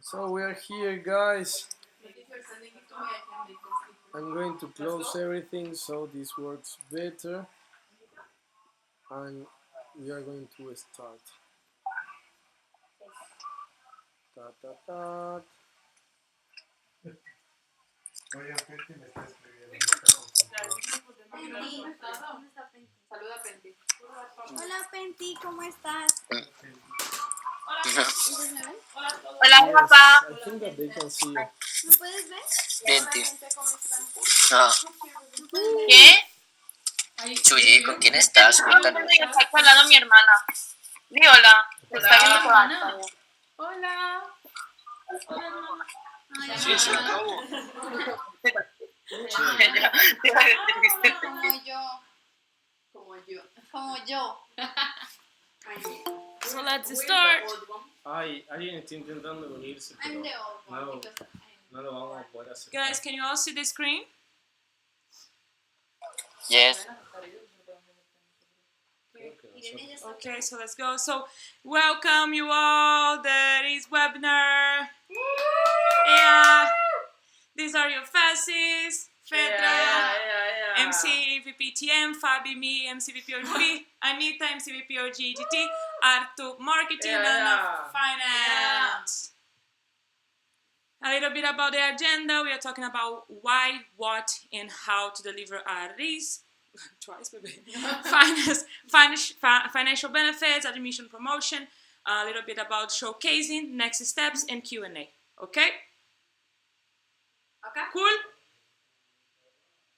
So we are here, guys. I'm going to close everything so this works better, and we are going to start. Ta, ta, ta. Saluda a Penti. Hola Penti, ¿cómo estás? Hola, papá. I think that they can see you. ¿Me puedes ver? Vente. ¿Cómo están? ¿Qué? Chuyi, ¿con quién estás? Cuéntanos. Está hablando mi hermana. Di hola. Te está viendo por Hola. España. Hola. Hola, hermana. Ay, Sí, se acabó. Como yo. Como yo. Como yo. So let's start. Ay, alguien está intentando unirse, I'm pero the old one because no lo vamos a poder hacer. Guys, can you all see the screen? Yes. Okay, so let's go. So welcome you all. That is webinar. Yeah. These are your faces. Fedra, MC VPTM, Fabi, me, MC VPOG, Anita, MC VPOG GT, Artu, Marketing and Finance. A little bit about the agenda. We are talking about why, what, and how to deliver a RIS. Twice, maybe. Financial benefits, admission promotion. A little bit about showcasing, next steps, and Q&A. Okay? Okay. Cool?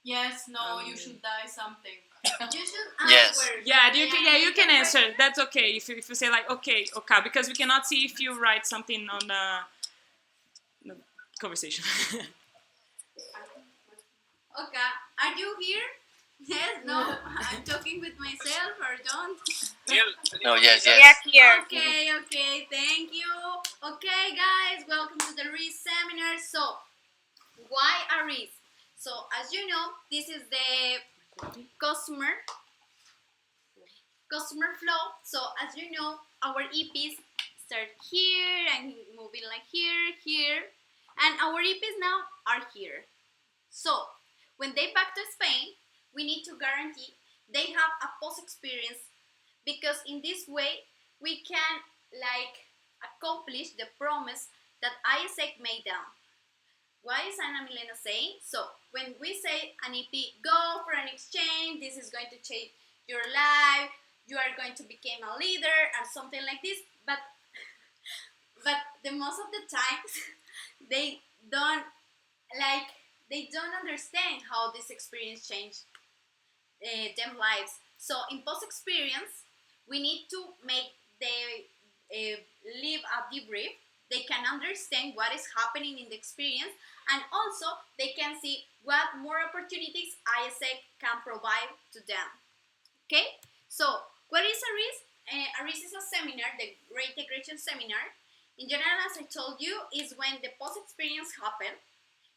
Yes, no, you should die something. You should Yes. answer. Yeah, you can answer. That's okay. If you say like okay, because we cannot see if you write something on the conversation. Okay, are you here? Yes, no, I'm talking with myself or don't? No, yes, Yes, yes. here. Okay, thank you. Okay, guys, welcome to the RIS seminar. So, why a RIS? So, as you know, this is the customer flow. So, as you know, our EPs start here and moving like here, and our EPs now are here. So, when they back to Spain, we need to guarantee they have a post experience, because in this way we can accomplish the promise that ISEC made them. What is Ana Milena saying? So when we say an EP, go for an exchange, this is going to change your life, you are going to become a leader and something like this, but the most of the times they don't understand how this experience changed them lives. So in post experience, we need to make they live a debrief. They can understand what is happening in the experience, and also they can see what more opportunities ISEC can provide to them. Okay, so what is a RIS? A RIS is a seminar, the Great Integration Seminar. In general, as I told you, is when the post experience happens.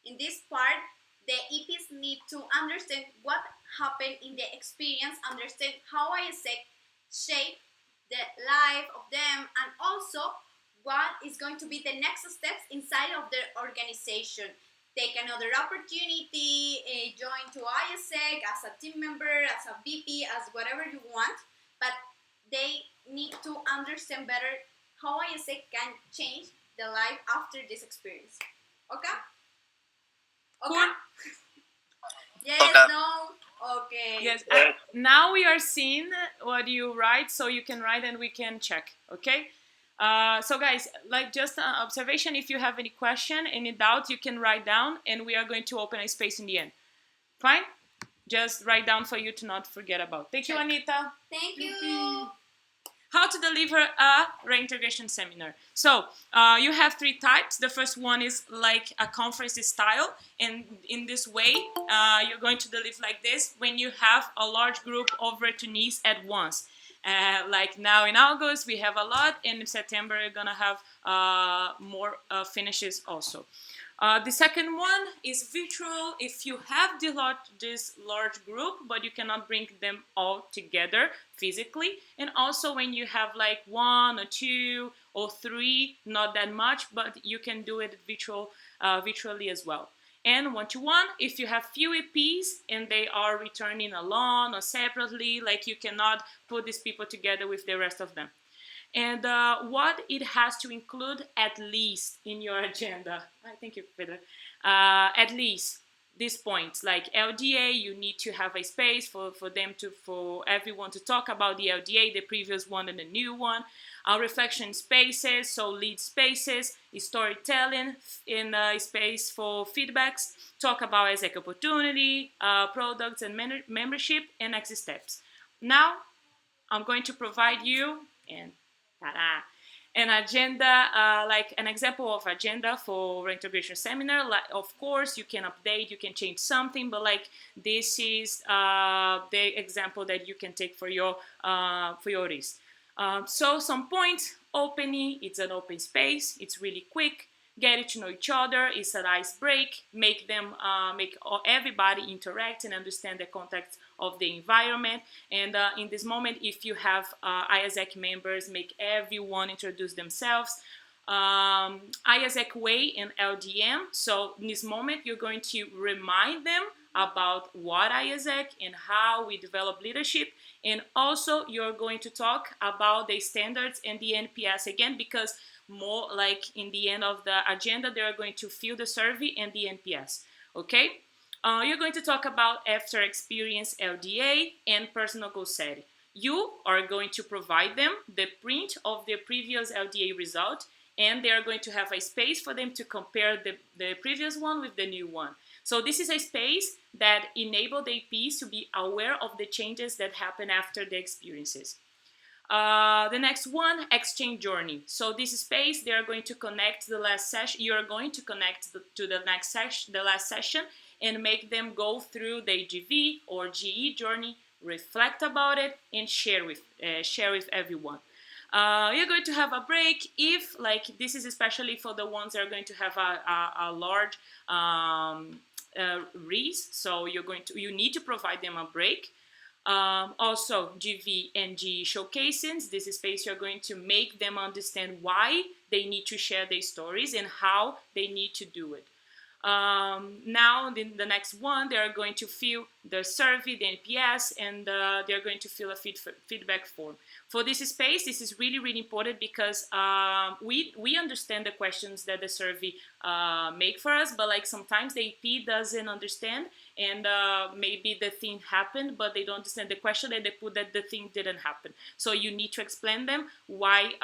In this part, the EPs need to understand what happened in the experience, understand how ISEC shaped the life of them, and also what is going to be the next steps inside of their organization. Take another opportunity, join to ISEC as a team member, as a VP, as whatever you want, but they need to understand better how ISEC can change the life after this experience. Okay? Okay? Cool. Yes, Okay. no? Okay. Yes. Now we are seeing what you write, so you can write and we can check. Okay. So guys, just an observation. If you have any question, any doubt, you can write down, and we are going to open a space in the end. Fine. Just write down for you to not forget about. Thank you, Anita. Thank you. How to deliver a reintegration seminar. So you have three types. The first one is like a conference style, and in this way you're going to deliver like this when you have a large group over to Nice at once. Like now in August we have a lot, and in September we're gonna have more finishes also. The second one is virtual if you have this large group, but you cannot bring them all together physically. And also when you have like 1 or 2 or 3, not that much, but you can do it virtually as well. And one-to-one, if you have few EPs and they are returning alone or separately, like you cannot put these people together with the rest of them. And what it has to include at least in your agenda. I thank you, Pedro. At least these points, like LDA, you need to have a space for everyone to talk about the LDA, the previous one and the new one. Reflection spaces, so lead spaces, storytelling in space for feedbacks, talk about exec opportunity, products and membership, and next steps. Now, I'm going to provide you an agenda, like an example of agenda for reintegration seminar. Like, of course, you can update, you can change something, but like this is the example that you can take for your RIS. So some points: opening, it's an open space, it's really quick. Getting to know each other, it's an ice break. Make everybody interact and understand the context of the environment. And in this moment, if you have IASEC members, make everyone introduce themselves. IASEC Way and LDM. So in this moment, you're going to remind them about what IASEC and how we develop leadership. And also, you're going to talk about the standards and the NPS again, because more like in the end of the agenda, they are going to fill the survey and the NPS. Okay? You're going to talk about after experience LDA and personal goal setting. You are going to provide them the print of their previous LDA result, and they are going to have a space for them to compare the previous one with the new one. So this is a space that enables the APs to be aware of the changes that happen after the experiences. The next one, exchange journey. So this space, they are going to connect the last session. You are going to connect to the next session, the last session, and make them go through the GV or GE journey, reflect about it, and share with everyone. You're going to have a break if, like, this is especially for the ones that are going to have a large RIS. So you need to provide them a break. Also, GV and GE showcases. This is space you're going to make them understand why they need to share their stories and how they need to do it. Now, the next one, they are going to fill the survey, the NPS, and they're going to fill a feedback form. For this space, this is really, really important because we understand the questions that the survey make for us, but like sometimes the AP doesn't understand, and maybe the thing happened, but they don't understand the question, and they put that the thing didn't happen. So you need to explain them why,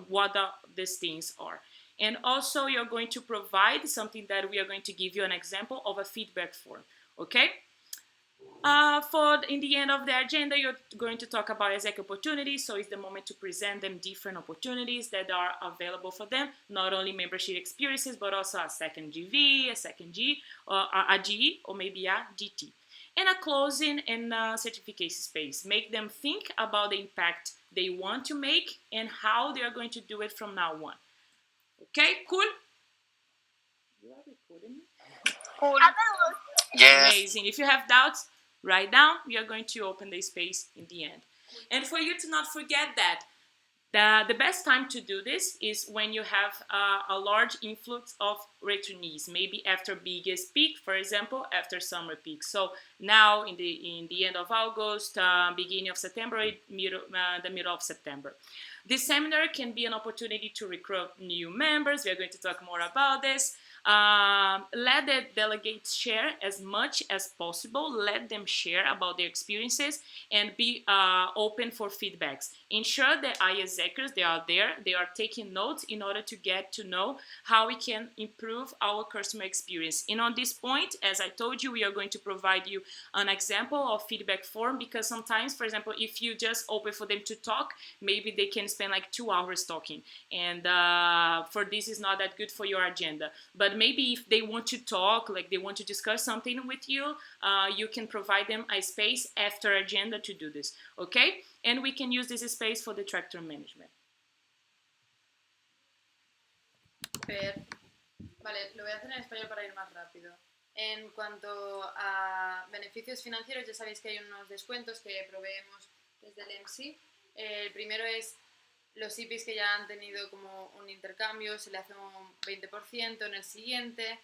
what these things are. And also, you're going to provide something that we are going to give you an example of a feedback form, okay? In the end of the agenda, you're going to talk about exec opportunities. So it's the moment to present them different opportunities that are available for them, not only membership experiences, but also a second GV, a second G, or a G, or maybe a GT. And a closing and certification space. Make them think about the impact they want to make and how they are going to do it from now on. Okay, cool? You are recording me? Cool. Yes. Amazing. If you have doubts, write down. We are going to open the space in the end. And for you to not forget that, the best time to do this is when you have a large influx of returnees, maybe after biggest peak, for example, after summer peak. So now in the end of August, beginning of September, the middle of September. This seminar can be an opportunity to recruit new members. We are going to talk more about this. Let the delegates share as much as possible. Let them share about their experiences and be open for feedbacks. Ensure that IASECers, they are there, they are taking notes in order to get to know how we can improve our customer experience. And on this point, as I told you, we are going to provide you an example of feedback form, because sometimes, for example, if you just open for them to talk, maybe they can spend like 2 hours talking. And for this is not that good for your agenda. But maybe if they want to talk, like they want to discuss something with you, you can provide them a space after agenda to do this, okay? And we can use this space for the tractor management. Vale, lo voy a hacer en español para ir más rápido. En cuanto a beneficios financieros, ya sabéis que hay unos descuentos que proveemos desde el MC. El primero es los IPs que ya han tenido como un intercambio, se le hace un 20% en el siguiente.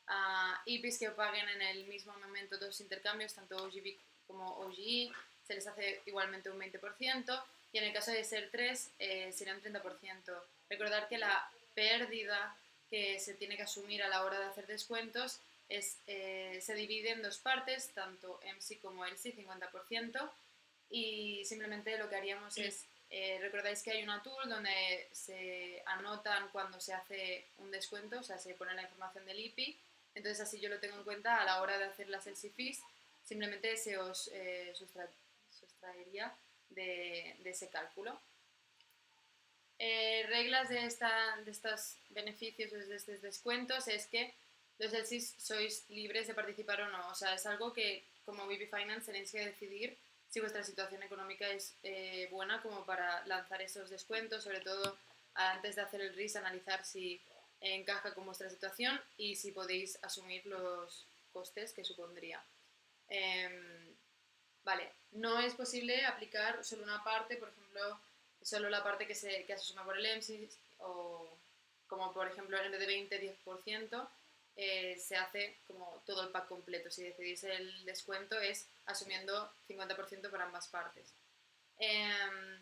A IPs que paguen en el mismo momento dos intercambios, tanto OGB como OGE, se les hace igualmente un 20%. Y en el caso de ser 3, sería un 30%. Recordar que la pérdida que se tiene que asumir a la hora de hacer descuentos se divide en dos partes, tanto MC como LC, 50%, y simplemente lo que haríamos es, recordáis que hay una tool donde se anotan cuando se hace un descuento, o sea, se pone la información del IPI, entonces así yo lo tengo en cuenta a la hora de hacer las LC fees, simplemente se os sustraería de ese cálculo. Reglas de estos beneficios, de estos descuentos, es que los LCs sois libres de participar o no. O sea, es algo que como VP Finance tenéis que decidir si vuestra situación económica es buena como para lanzar esos descuentos, sobre todo antes de hacer el RIS, analizar si encaja con vuestra situación y si podéis asumir los costes que supondría. Vale, no es posible aplicar solo una parte, por ejemplo, solo la parte que se asume por el EMSI, o como por ejemplo en vez de 20-10%, se hace como todo el pack completo. Si decidís el descuento es asumiendo 50% para ambas partes.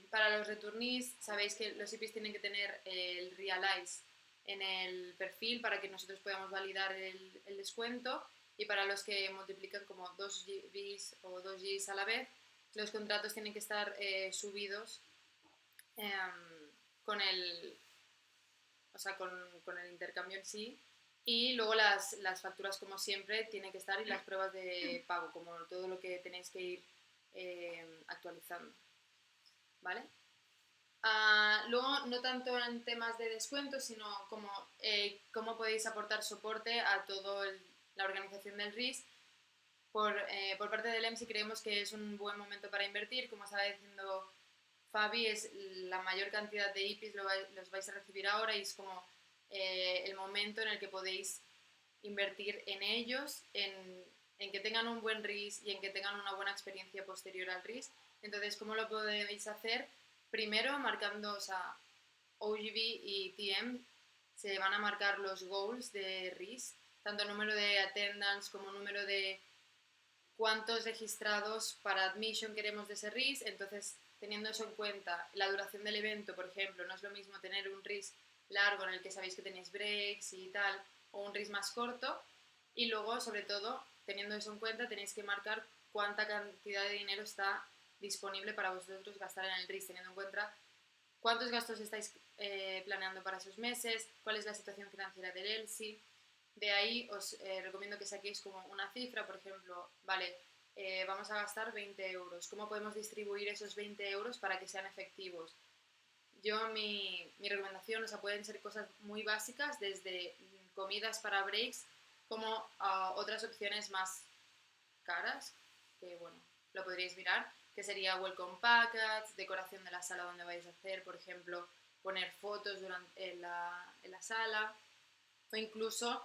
Para los returnees, sabéis que los IPs tienen que tener el realize en el perfil para que nosotros podamos validar el descuento, y para los que multiplican como 2 GBs o 2 Gs a la vez, los contratos tienen que estar subidos con el intercambio en sí, y luego las facturas como siempre tienen que estar, y las pruebas de pago, como todo lo que tenéis que ir actualizando, ¿vale? Luego, no tanto en temas de descuentos, sino como cómo podéis aportar soporte a toda la organización del RIS. Por parte del EMSI creemos que es un buen momento para invertir. Como estaba diciendo Fabi, es la mayor cantidad de IPs los vais a recibir ahora, y es como el momento en el que podéis invertir en ellos, en que tengan un buen RIS y en que tengan una buena experiencia posterior al RIS. Entonces, ¿cómo lo podéis hacer? Primero, marcando, o sea, OGB y TM se van a marcar los goals de RIS, tanto número de attendance como número de cuántos registrados para admission queremos de ese RIS. Entonces, teniendo eso en cuenta, la duración del evento, por ejemplo, no es lo mismo tener un RIS largo en el que sabéis que tenéis breaks y tal, o un RIS más corto. Y luego, sobre todo, teniendo eso en cuenta, tenéis que marcar cuánta cantidad de dinero está disponible para vosotros gastar en el RIS, teniendo en cuenta cuántos gastos estáis planeando para esos meses, cuál es la situación financiera del ELSI. De ahí os recomiendo que saquéis como una cifra, por ejemplo, vale, vamos a gastar 20 euros. ¿Cómo podemos distribuir esos 20 euros para que sean efectivos? Yo, mi recomendación, o sea, pueden ser cosas muy básicas, desde comidas para breaks, como otras opciones más caras, que bueno, lo podríais mirar, que sería welcome package, decoración de la sala donde vais a hacer, por ejemplo, poner fotos en la sala, o incluso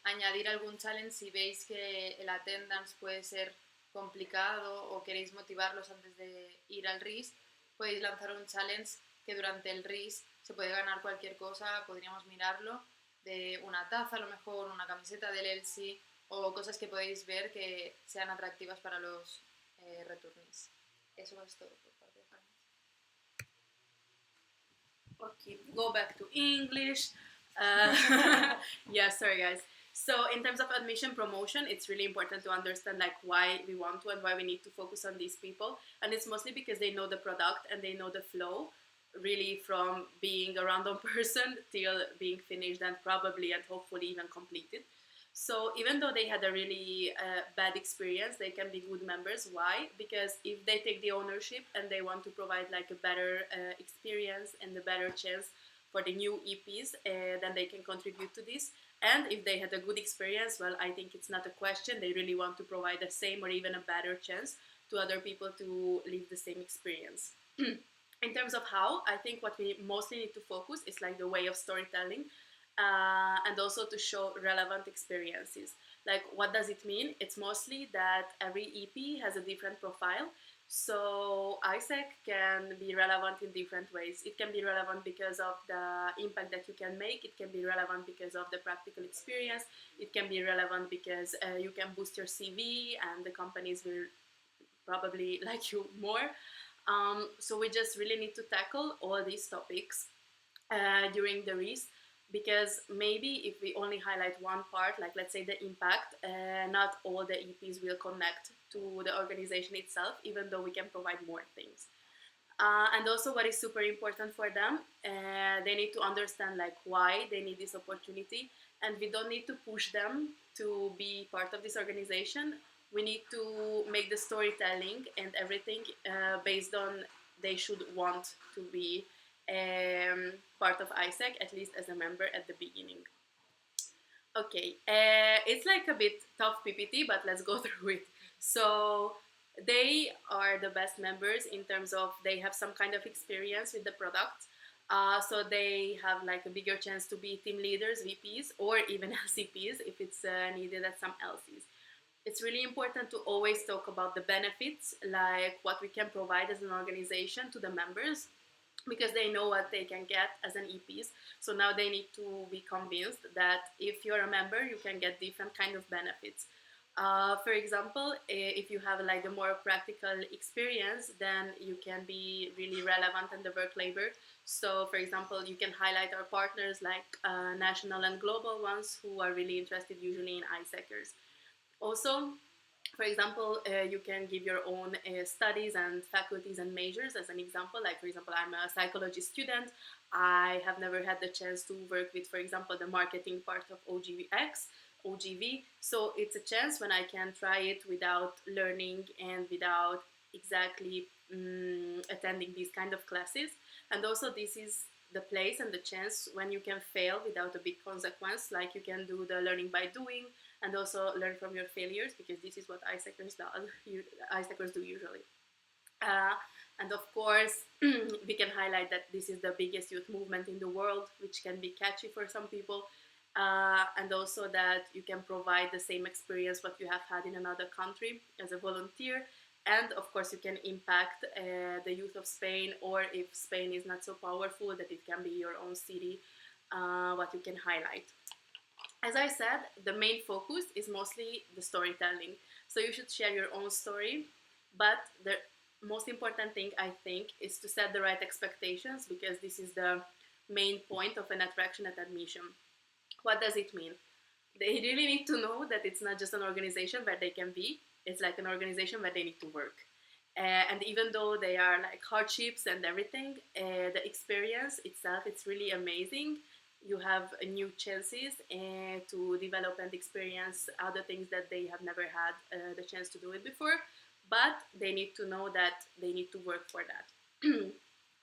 añadir algún challenge si veis que el attendance puede ser complicado o queréis motivarlos antes de ir al RIS. Podéis lanzar un challenge que durante el RIS se puede ganar cualquier cosa, podríamos mirarlo, de una taza a lo mejor, una camiseta del ELSI, o cosas que podéis ver que sean atractivas para los returnees. Eso es todo por parte de Finance. Okay, go back to English. Yeah, sorry guys. So in terms of admission promotion, it's really important to understand like why we want to and why we need to focus on these people. And it's mostly because they know the product and they know the flow, really from being a random person till being finished and probably and hopefully even completed. So even though they had a really bad experience, they can be good members. Why? Because if they take the ownership and they want to provide like a better experience and a better chance for the new EPs, then they can contribute to this. And if they had a good experience, well, I think it's not a question. They really want to provide the same or even a better chance to other people to live the same experience. In terms of how, I think what we mostly need to focus is like the way of storytelling. and also to show relevant experiences. Like, what does it mean? It's mostly that every EP has a different profile. So ISEC can be relevant in different ways. It can be relevant because of the impact that you can make. It can be relevant because of the practical experience. It can be relevant because you can boost your CV and the companies will probably like you more. So we just really need to tackle all these topics during the RIS, because maybe if we only highlight one part, like let's say the impact, not all the EPs will connect to the organization itself, even though we can provide more things. And also what is super important for them, they need to understand like why they need this opportunity, and we don't need to push them to be part of this organization. We need to make the storytelling and everything based on they should want to be part of ISEC, at least as a member at the beginning. Okay, it's like a bit tough PPT, but let's go through it. So they are the best members in terms of they have some kind of experience with the product. So they have like a bigger chance to be team leaders, VPs, or even LCPs if it's needed at some LCs. It's really important to always talk about the benefits, like what we can provide as an organization to the members, because they know what they can get as an EPs. So now they need to be convinced that if you're a member, you can get different kind of benefits. For example, if you have like a more practical experience, then you can be really relevant in the work labor. So for example, you can highlight our partners like national and global ones who are really interested usually in ISECers. Also, for example, you can give your own studies and faculties and majors as an example. Like, for example, I'm a psychology student. I have never had the chance to work with, for example, the marketing part of OGV. So it's a chance when I can try it without learning and without exactly attending these kind of classes. And also this is the place and the chance when you can fail without a big consequence, like you can do the learning by doing, and also learn from your failures, because this is what ISECers do usually. And of course, we can highlight that this is the biggest youth movement in the world, which can be catchy for some people, and also that you can provide the same experience what you have had in another country as a volunteer. And of course, you can impact the youth of Spain, or if Spain is not so powerful, that it can be your own city, what you can highlight. As I said, the main focus is mostly the storytelling. So you should share your own story, but the most important thing, I think, is to set the right expectations, because this is the main point of an attraction at admission. What does it mean? They really need to know that it's not just an organization where they can be, it's like an organization where they need to work. And even though they are like hardships and everything, the experience itself, it's really amazing. You have new chances to develop and experience other things that they have never had the chance to do it before, but they need to know that they need to work for that.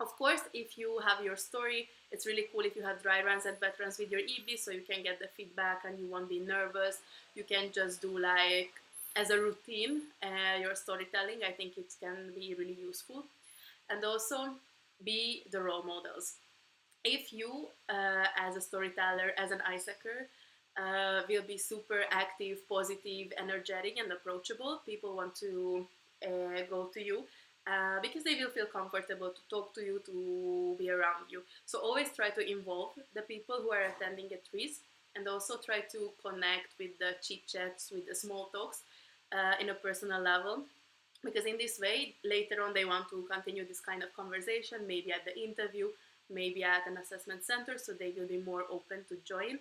Of course, if you have your story, it's really cool if you have dry runs and wet runs with your EB, so you can get the feedback and you won't be nervous. You can just do like as a routine your storytelling. I think it can be really useful. And also be the role models. If you, as a storyteller, as an ISECer, will be super active, positive, energetic, and approachable, people want to go to you because they will feel comfortable to talk to you, to be around you. So always try to involve the people who are attending at RIS, and also try to connect with the chit chats, with the small talks in a personal level. Because in this way, later on, they want to continue this kind of conversation, maybe at the interview, maybe at an assessment center, so they will be more open to join.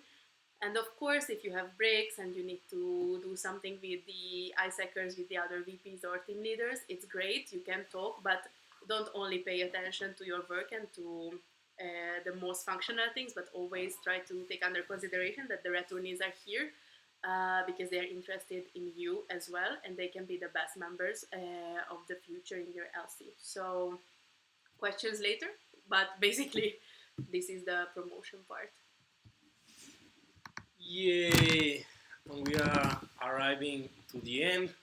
And of course, if you have breaks and you need to do something with the ISECers, with the other VPs or team leaders, it's great, you can talk, but don't only pay attention to your work and to the most functional things, but always try to take under consideration that the returnees are here because they are interested in you as well, and they can be the best members of the future in your LC. So questions later, but basically this is the promotion part. Yeah, we are arriving to the end.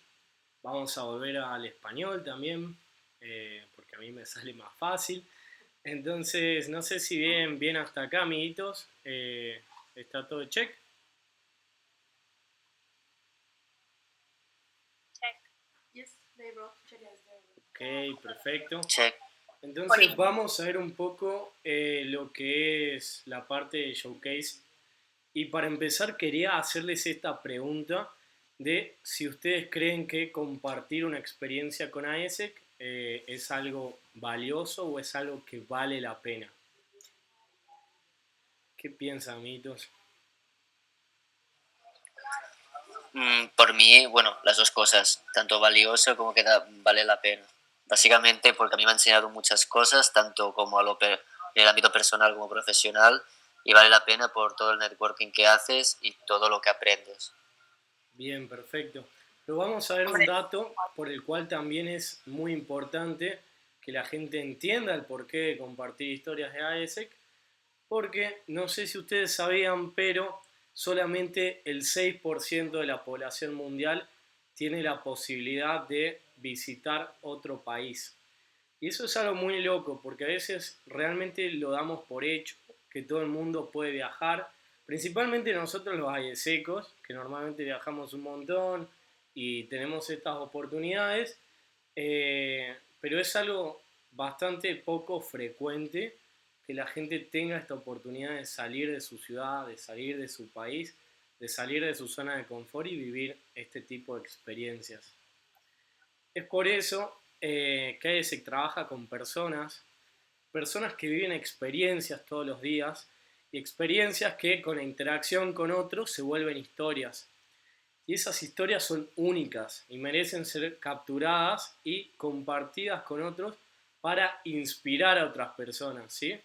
Vamos a volver al español también, porque a mí me sale más fácil. Entonces, no sé si bien hasta acá, amiguitos. ¿Está todo check? Yes, they wrote check. Ok, perfecto. Check. Entonces vamos a ver un poco lo que es la parte de showcase. Y para empezar quería hacerles esta pregunta de si ustedes creen que compartir una experiencia con AESEC es algo valioso o es algo que vale la pena. ¿Qué piensan, amiguitos? Por mí, bueno, las dos cosas, tanto valioso como que vale la pena. Básicamente porque a mí me ha enseñado muchas cosas, tanto como en el ámbito personal como profesional, y vale la pena por todo el networking que haces y todo lo que aprendes. Bien, perfecto. Pero vamos a ver un dato por el cual también es muy importante que la gente entienda el porqué de compartir historias de AESEC, porque no sé si ustedes sabían, pero solamente el 6% de la población mundial tiene la posibilidad de visitar otro país. Y eso es algo muy loco, porque a veces realmente lo damos por hecho, que todo el mundo puede viajar, principalmente nosotros los ayesecos, que normalmente viajamos un montón y tenemos estas oportunidades, pero es algo bastante poco frecuente que la gente tenga esta oportunidad de salir de su ciudad, de salir de su país, de salir de su zona de confort y vivir este tipo de experiencias. Es por eso que se trabaja con personas que viven experiencias todos los días y experiencias que con la interacción con otros se vuelven historias. Y esas historias son únicas y merecen ser capturadas y compartidas con otros para inspirar a otras personas, ¿sí?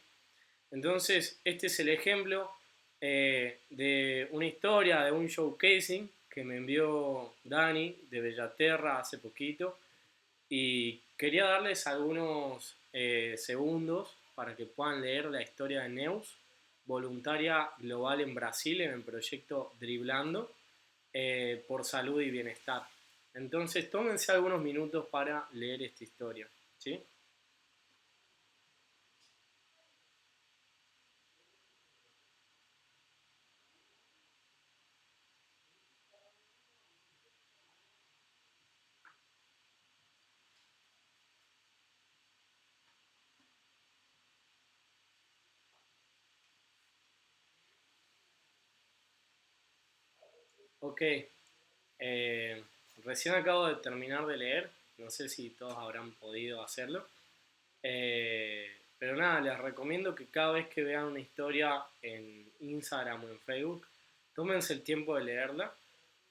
Entonces, este es el ejemplo de una historia, de un showcasing que me envió Dani de Bellaterra hace poquito y quería darles algunos segundos para que puedan leer la historia de Neus, voluntaria global en Brasil en el proyecto Driblando por salud y bienestar. Entonces, tómense algunos minutos para leer esta historia, ¿sí? Ok, recién acabo de terminar de leer, no sé si todos habrán podido hacerlo, pero nada, les recomiendo que cada vez que vean una historia en Instagram o en Facebook, tómense el tiempo de leerla,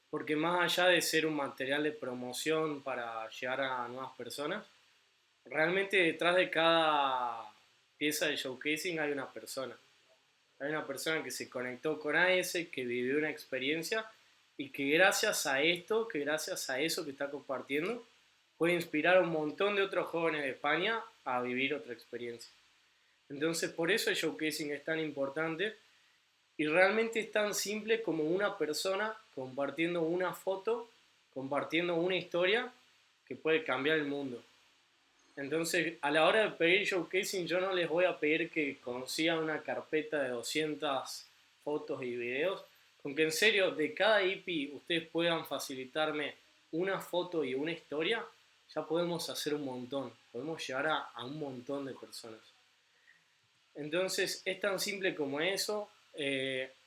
porque más allá de ser un material de promoción para llegar a nuevas personas, realmente detrás de cada pieza de showcasing hay una persona. Hay una persona que se conectó con AS, que vivió una experiencia y que gracias a esto, que gracias a eso que está compartiendo, puede inspirar a un montón de otros jóvenes de España a vivir otra experiencia. Entonces, por eso el showcasing es tan importante y realmente es tan simple como una persona compartiendo una foto, compartiendo una historia que puede cambiar el mundo. Entonces, a la hora de pedir showcasing, yo no les voy a pedir que consigan una carpeta de 200 fotos y videos, con que en serio, de cada IP ustedes puedan facilitarme una foto y una historia, ya podemos hacer un montón, podemos llegar a un montón de personas. Entonces, es tan simple como eso.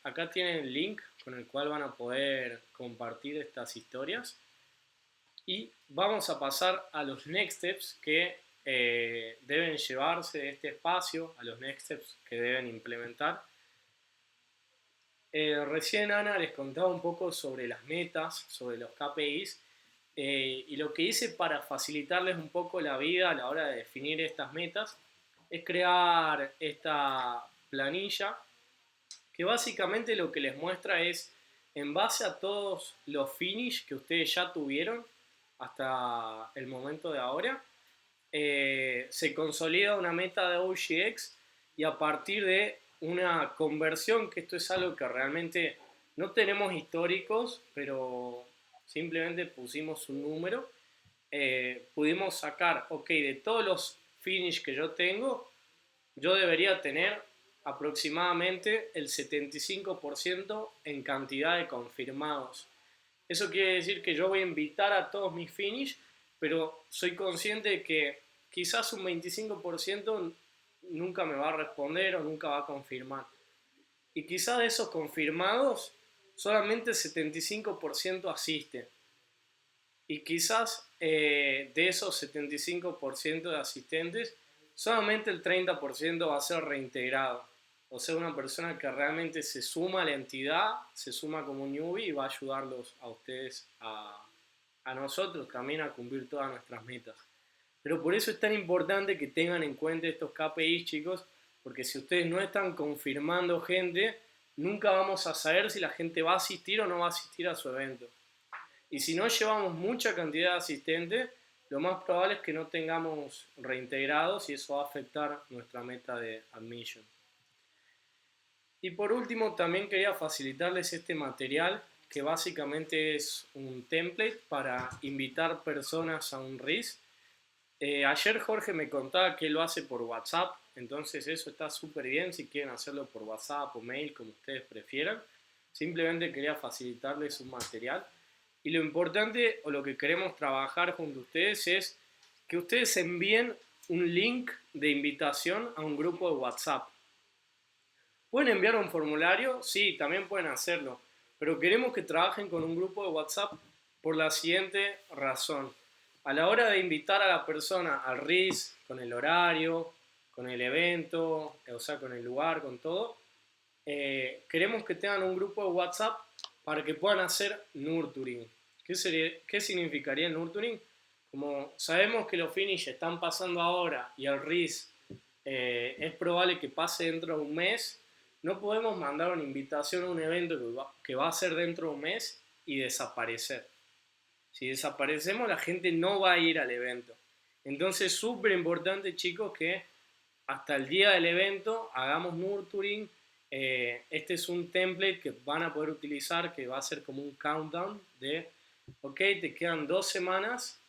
Acá tienen el link con el cual van a poder compartir estas historias. Y vamos a pasar a los next steps que deben llevarse de este espacio, a los next steps que deben implementar. Recién Ana les contaba un poco sobre las metas, sobre los KPIs, y lo que hice para facilitarles un poco la vida a la hora de definir estas metas es crear esta planilla que básicamente lo que les muestra es, en base a todos los finish que ustedes ya tuvieron hasta el momento de ahora, se consolida una meta de OGX y a partir de una conversión, que esto es algo que realmente no tenemos históricos, pero simplemente pusimos un número, pudimos sacar, ok, de todos los finish que yo tengo, yo debería tener aproximadamente el 75% en cantidad de confirmados. Eso quiere decir que yo voy a invitar a todos mis finish, pero soy consciente de que quizás un 25% nunca me va a responder o nunca va a confirmar. Y quizás de esos confirmados, solamente el 75% asiste. Y quizás de esos 75% de asistentes, solamente el 30% va a ser reintegrado. O sea, una persona que realmente se suma a la entidad, se suma como newbie y va a ayudarlos a ustedes, a nosotros también a cumplir todas nuestras metas. Pero por eso es tan importante que tengan en cuenta estos KPIs, chicos, porque si ustedes no están confirmando gente, nunca vamos a saber si la gente va a asistir o no va a asistir a su evento. Y si no llevamos mucha cantidad de asistentes, lo más probable es que no tengamos reintegrados y eso va a afectar nuestra meta de admission. Y por último, también quería facilitarles este material, que básicamente es un template para invitar personas a un RIS. Ayer Jorge me contaba que él lo hace por WhatsApp, entonces eso está súper bien si quieren hacerlo por WhatsApp o mail, como ustedes prefieran. Simplemente quería facilitarles un material. Y lo importante o lo que queremos trabajar junto a ustedes es que ustedes envíen un link de invitación a un grupo de WhatsApp. ¿Pueden enviar un formulario? Sí, también pueden hacerlo. Pero queremos que trabajen con un grupo de WhatsApp por la siguiente razón. A la hora de invitar a la persona al RIS, con el horario, con el evento, o sea, con el lugar, con todo, queremos que tengan un grupo de WhatsApp para que puedan hacer nurturing. ¿Qué significaría el nurturing? Como sabemos que los finish están pasando ahora y el RIS es probable que pase dentro de un mes, no podemos mandar una invitación a un evento que va a ser dentro de un mes y desaparecer. Si desaparecemos, la gente no va a ir al evento. Entonces, súper importante, chicos, que hasta el día del evento hagamos nurturing. Este es un template que van a poder utilizar, que va a ser como un countdown de, ok, te quedan 2 semanas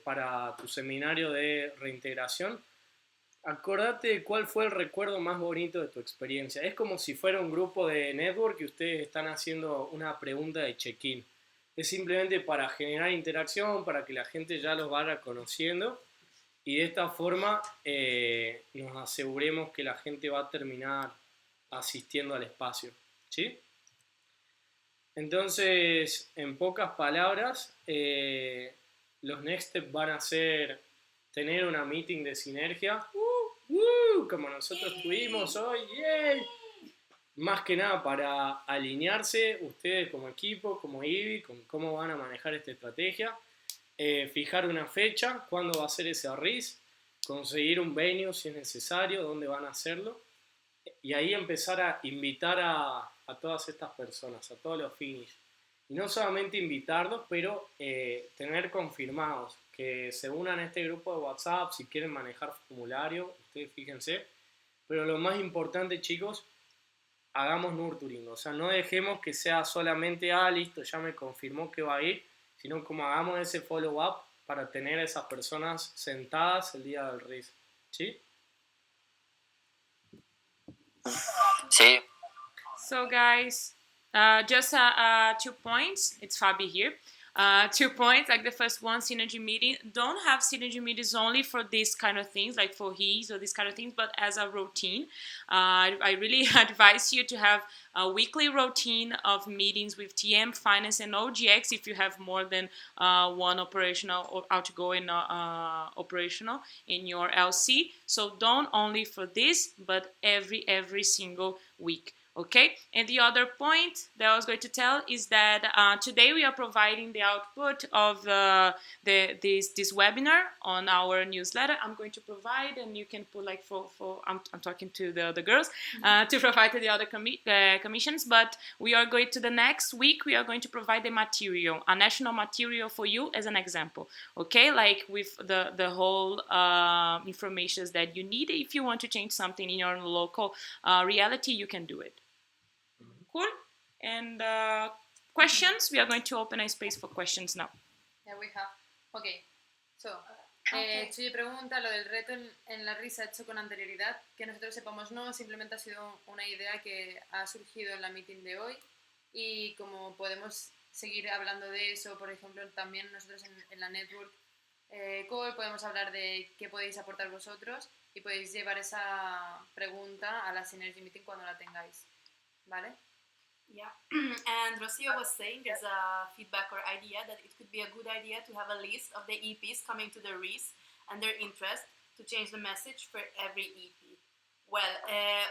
para tu seminario de reintegración. Acordate de cuál fue el recuerdo más bonito de tu experiencia. Es como si fuera un grupo de network y ustedes están haciendo una pregunta de check-in. Es simplemente para generar interacción, para que la gente ya los vaya conociendo y de esta forma nos aseguremos que la gente va a terminar asistiendo al espacio. ¿Sí? Entonces, en pocas palabras, los next steps van a ser tener una meeting de sinergia, como nosotros tuvimos hoy, ¡yay! Más que nada para alinearse ustedes como equipo, como IBI, con cómo van a manejar esta estrategia, fijar una fecha, cuándo va a ser ese RIS, conseguir un venue si es necesario, dónde van a hacerlo, y ahí empezar a invitar a todas estas personas, a todos los finish. Y no solamente invitarlos, pero tener confirmados que se unan a este grupo de WhatsApp, si quieren manejar formulario, ustedes fíjense. Pero lo más importante, chicos, hagamos nurturing, o sea, no dejemos que sea solamente, listo, ya me confirmó que va a ir, sino como hagamos ese follow-up para tener a esas personas sentadas el día del RIS. ¿Sí? Sí. So guys, just 2 points. It's Fabi here. 2 points, like the first one, synergy meeting. Don't have synergy meetings only for these kind of things, like for HEs or these kind of things, but as a routine. I really advise you to have a weekly routine of meetings with TM, Finance, and OGX if you have more than one operational or outgoing operational in your LC. So don't only for this, but every single week. Okay, and the other point that I was going to tell is that today we are providing the output of this webinar on our newsletter. I'm going to provide, and you can put like I'm talking to the girls to provide to the other commissions. But we are going to the next week. We are going to provide the material, a national material for you as an example. Okay, like with the whole information that you need. If you want to change something in your local reality, you can do it. Cool. And questions? We are going to open a space for questions now. Yeah, we have. Okay. So, Okay. Chuy pregunta, lo del reto en la RIS se ha hecho con anterioridad, que nosotros sepamos no, simplemente ha sido una idea que ha surgido en la meeting de hoy y como podemos seguir hablando de eso, por ejemplo, también nosotros en la network call podemos hablar de qué podéis aportar vosotros y podéis llevar esa pregunta a la Synergy Meeting cuando la tengáis, ¿vale? Yeah, and Rocio was saying there's a feedback or idea that it could be a good idea to have a list of the EPs coming to the RIS and their interest to change the message for every EP. Well,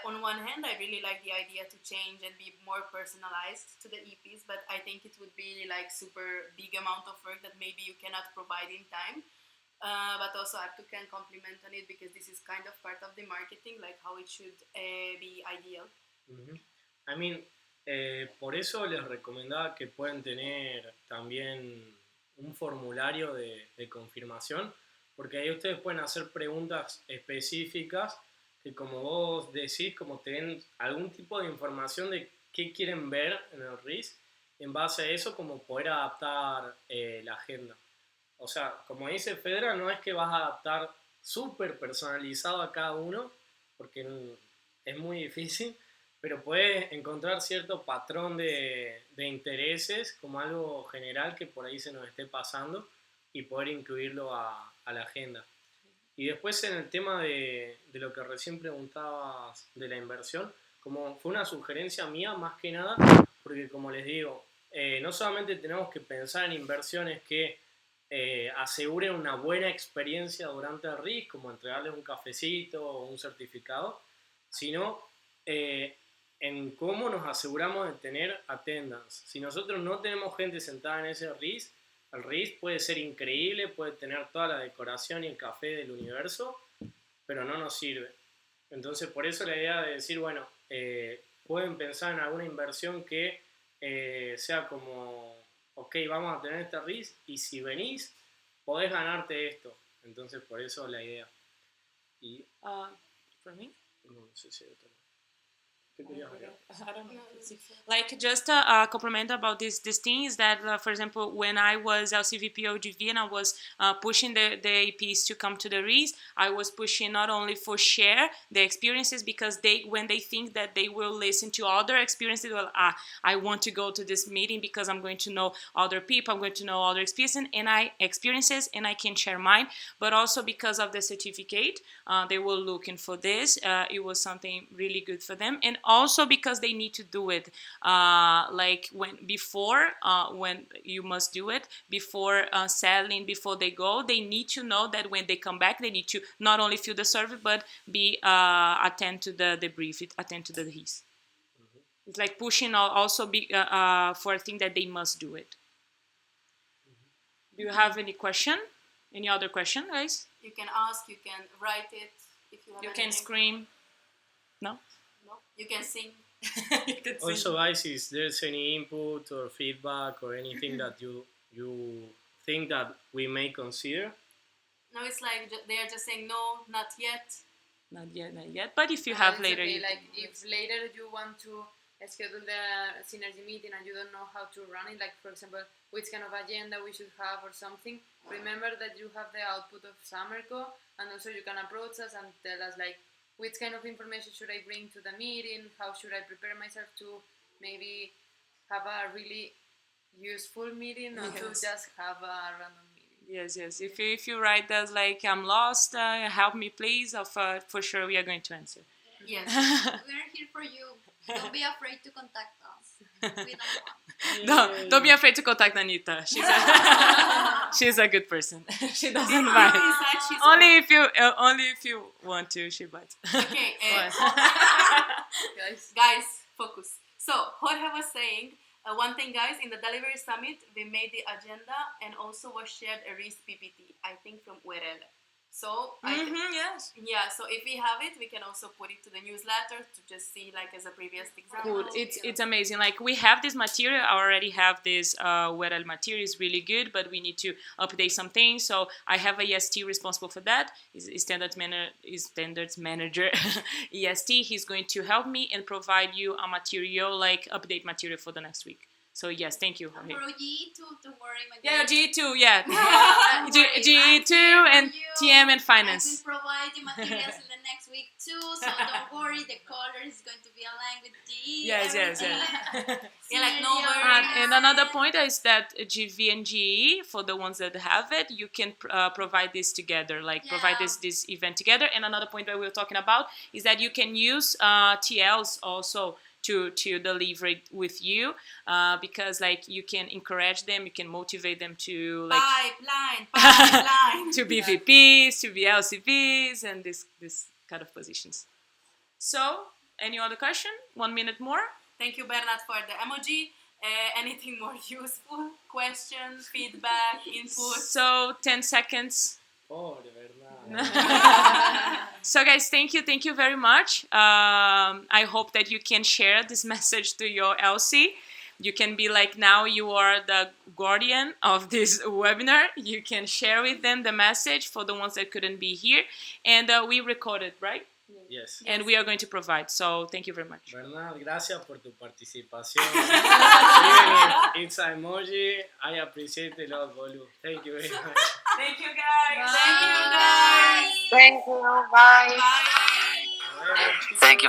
on one hand, I really like the idea to change and be more personalized to the EPs, but I think it would be like super big amount of work that maybe you cannot provide in time. But also Abtu can compliment on it because this is kind of part of the marketing, like how it should be ideal. Mm-hmm. I mean, por eso les recomendaba que pueden tener también un formulario de confirmación, porque ahí ustedes pueden hacer preguntas específicas que, como vos decís, como te den algún tipo de información de qué quieren ver en el RIS, en base a eso como poder adaptar la agenda. O sea, como dice Fedra, no es que vas a adaptar súper personalizado a cada uno, porque es muy difícil, pero puedes encontrar cierto patrón de intereses como algo general que por ahí se nos esté pasando y poder incluirlo a la agenda. Y después en el tema de lo que recién preguntabas de la inversión, como fue una sugerencia mía más que nada, porque como les digo, no solamente tenemos que pensar en inversiones que aseguren una buena experiencia durante el RIS, como entregarles un cafecito o un certificado, sino en cómo nos aseguramos de tener attendance. Si nosotros no tenemos gente sentada en ese RIS, el RIS puede ser increíble, puede tener toda la decoración y el café del universo, pero no nos sirve. Entonces, por eso la idea de decir, bueno, pueden pensar en alguna inversión que sea como, ok, vamos a tener este RIS y si venís, podés ganarte esto. Entonces, por eso la idea. Y, For me? no sé si hay otro. ¿Qué querías agregar? I don't know. Like just a compliment about this thing is that, for example, when I was LCVP OGV and I was pushing the APs to come to the RIS, I was pushing not only for share the experiences because when they think that they will listen to other experiences, well, I want to go to this meeting because I'm going to know other people, I'm going to know other experiences and I can share mine, but also because of the certificate, they were looking for this. It was something really good for them, and also because they need to do it like when you must do it before selling, before they go, they need to know that when they come back they need to not only fill the survey but be attend to the brief, attend to the RIS. Mm-hmm. It's like pushing also for a thing that they must do it. Mm-hmm. Do you have any question? Any other question, guys? You can ask, you can write it if you have you anything. Can scream. No, you can sing. Also, guys, is there's any input or feedback or anything that you think that we may consider? No, it's like they are just saying no, not yet. Not yet. But if you have later, okay. Like if later you want to schedule the synergy meeting and you don't know how to run it, like for example, which kind of agenda we should have or something, remember that you have the output of Summerco, and also you can approach us and tell us like, which kind of information should I bring to the meeting? How should I prepare myself to maybe have a really useful meeting, or to just have a random meeting? Yes. If you write us like, I'm lost, help me please, for sure we are going to answer. Yes. We're here for you. Don't be afraid to contact us. We don't want. Don't be afraid to contact Anita. She's a good person. She doesn't bite. Only if you want to, she bites. Okay, guys, focus. So Jorge was saying one thing, guys. In the Delivery Summit, we made the agenda and also was shared a RIS PPT. I think from URL. So yes. Yeah, so if we have it, we can also put it to the newsletter to just see like as a previous example. Cool. It's amazing. Like we have this material. I already have this URL material. It's really good, but we need to update some things. So I have a EST responsible for that. Is standards manager EST. He's going to help me and provide you a material, like update material for the next week. So yes, thank you. And for GE2, don't worry, my Yeah, dear. GE2, yeah. Don't worry, GE2 I'm here and for you. TM and I finance. will provide you materials in the next week too, so don't worry, the color is going to be aligned with GE. Yes. Yeah, like no Synergy worries. And another point is that GV and GE, for the ones that have it, you can provide this together, like provide Yeah. this event together. And another point that we were talking about is that you can use TLs also to deliver it with you, because like you can encourage them, you can motivate them to like Pipeline. to be VPs, to be LCVs, and this kind of positions. So, any other question? 1 minute more. Thank you, Bernard, for the emoji. Anything more useful? Questions, feedback, input? So 10 seconds. Pobre, ¿verdad? So guys, thank you very much. I hope that you can share this message to your LC. You can be like, now you are the guardian of this webinar. You can share with them the message for the ones that couldn't be here. And we recorded, right? Yes. And we are going to provide. So thank you very much. Bernard, gracias por tu participación. Even if it's an emoji, I appreciate a lot, Bolu. Thank you very much. Thank you guys. Thank you, guys. Thank you. Bye. Bye. Bueno, chicos. Thank you.